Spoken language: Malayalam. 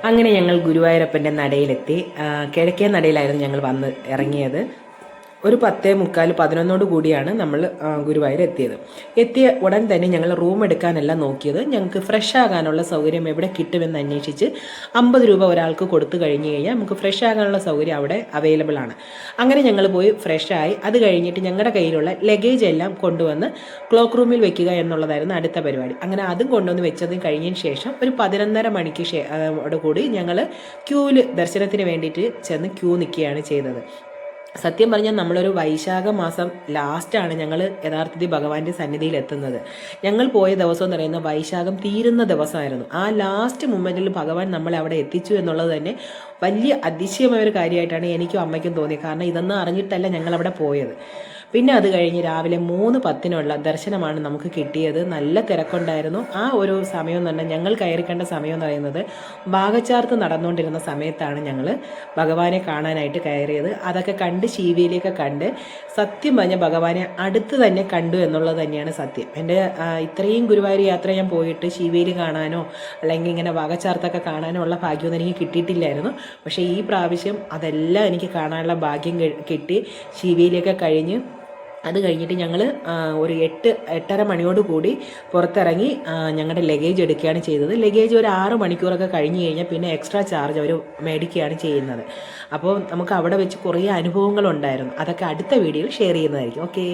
അങ്ങനെ ഞങ്ങൾ ഗുരുവായൂരപ്പൻ്റെ നടയിലെത്തി. കിഴക്കേ നടയിലായിരുന്നു ഞങ്ങൾ വന്ന് ഇറങ്ങിയത്. ഒരു 10:45 11 കൂടിയാണ് നമ്മൾ ഗുരുവായൂർ എത്തിയത്. എത്തിയ ഉടൻ തന്നെ ഞങ്ങൾ റൂം എടുക്കാനല്ല നോക്കിയത്. ഞങ്ങൾക്ക് ഫ്രഷ് ആകാനുള്ള സൗകര്യം എവിടെ കിട്ടുമെന്ന് അന്വേഷിച്ച് 50 രൂപ ഒരാൾക്ക് കൊടുത്തു കഴിഞ്ഞ് കഴിഞ്ഞാൽ നമുക്ക് ഫ്രഷ് ആകാനുള്ള സൗകര്യം അവിടെ അവൈലബിൾ ആണ്. അങ്ങനെ ഞങ്ങൾ പോയി ഫ്രഷായി. അത് കഴിഞ്ഞിട്ട് ഞങ്ങളുടെ കയ്യിലുള്ള ലഗേജ് എല്ലാം കൊണ്ടുവന്ന് ക്ലോക്ക് റൂമിൽ വെക്കുക എന്നുള്ളതായിരുന്നു അടുത്ത പരിപാടി. അങ്ങനെ അതും കൊണ്ടുവന്ന് വെച്ചതും കഴിഞ്ഞതിന് ശേഷം ഒരു 11:30 മണിക്ക് കൂടി ഞങ്ങൾ ക്യൂവിൽ ദർശനത്തിന് വേണ്ടിയിട്ട് ചെന്ന് ക്യൂ നിൽക്കുകയാണ് ചെയ്തത്. സത്യം പറഞ്ഞാൽ നമ്മളൊരു വൈശാഖ മാസം ലാസ്റ്റാണ് ഞങ്ങൾ യഥാർത്ഥത്തിൽ ഭഗവാന്റെ സന്നിധിയിൽ എത്തുന്നത്. ഞങ്ങൾ പോയ ദിവസം എന്ന് പറയുന്നത് വൈശാഖം തീരുന്ന ദിവസമായിരുന്നു. ആ ലാസ്റ്റ് മൊമെൻറ്റിൽ ഭഗവാൻ നമ്മളെ അവിടെ എത്തിച്ചു എന്നുള്ളത് തന്നെ വലിയ അതിശയമായ ഒരു കാര്യമായിട്ടാണ് എനിക്കും അമ്മയ്ക്കും തോന്നിയത്. കാരണം ഇതൊന്നും അറിഞ്ഞിട്ടല്ല ഞങ്ങളവിടെ പോയത്. പിന്നെ അത് കഴിഞ്ഞ് രാവിലെ 3:10 ദർശനമാണ് നമുക്ക് കിട്ടിയത്. നല്ല തിരക്കുണ്ടായിരുന്നു. ആ ഒരു സമയം എന്ന് പറഞ്ഞാൽ ഞങ്ങൾ കയറിക്കേണ്ട സമയം എന്ന് പറയുന്നത് ഭാഗച്ചാർത്ത് നടന്നുകൊണ്ടിരുന്ന സമയത്താണ് ഞങ്ങൾ ഭഗവാനെ കാണാനായിട്ട് കയറിയത്. അതൊക്കെ കണ്ട് ശിവേലിയൊക്കെ കണ്ട് സത്യം പറഞ്ഞ ഭഗവാനെ അടുത്ത് തന്നെ കണ്ടു എന്നുള്ളത് തന്നെയാണ് സത്യം. എൻ്റെ ഇത്രയും ഗുരുവായൂർ യാത്ര ഞാൻ പോയിട്ട് ശിവേലി കാണാനോ അല്ലെങ്കിൽ ഇങ്ങനെ ഭാഗച്ചാർത്തൊക്കെ കാണാനോ ഉള്ള ഭാഗ്യമൊന്നും എനിക്ക് കിട്ടിയിട്ടില്ലായിരുന്നു. പക്ഷേ ഈ പ്രാവശ്യം അതെല്ലാം എനിക്ക് കാണാനുള്ള ഭാഗ്യം കിട്ടി. ശിവേലിയൊക്കെ കഴിഞ്ഞ് അത് കഴിഞ്ഞിട്ട് ഞങ്ങൾ ഒരു 8-8:30 മണിയോട് കൂടി പുറത്തിറങ്ങി ഞങ്ങളുടെ ലഗേജ് എടുക്കുകയാണ് ചെയ്തത്. ലഗേജ് ഒരു 6 മണിക്കൂറൊക്കെ കഴിഞ്ഞ് കഴിഞ്ഞാൽ പിന്നെ എക്സ്ട്രാ ചാർജ് അവർ മേടിക്കുകയാണ് ചെയ്യുന്നത്. അപ്പോൾ നമുക്ക് അവിടെ വെച്ച് കുറേ അനുഭവങ്ങളുണ്ടായിരുന്നു. അതൊക്കെ അടുത്ത വീഡിയോയിൽ ഷെയർ ചെയ്യുന്നതായിരിക്കും. ഓക്കേ.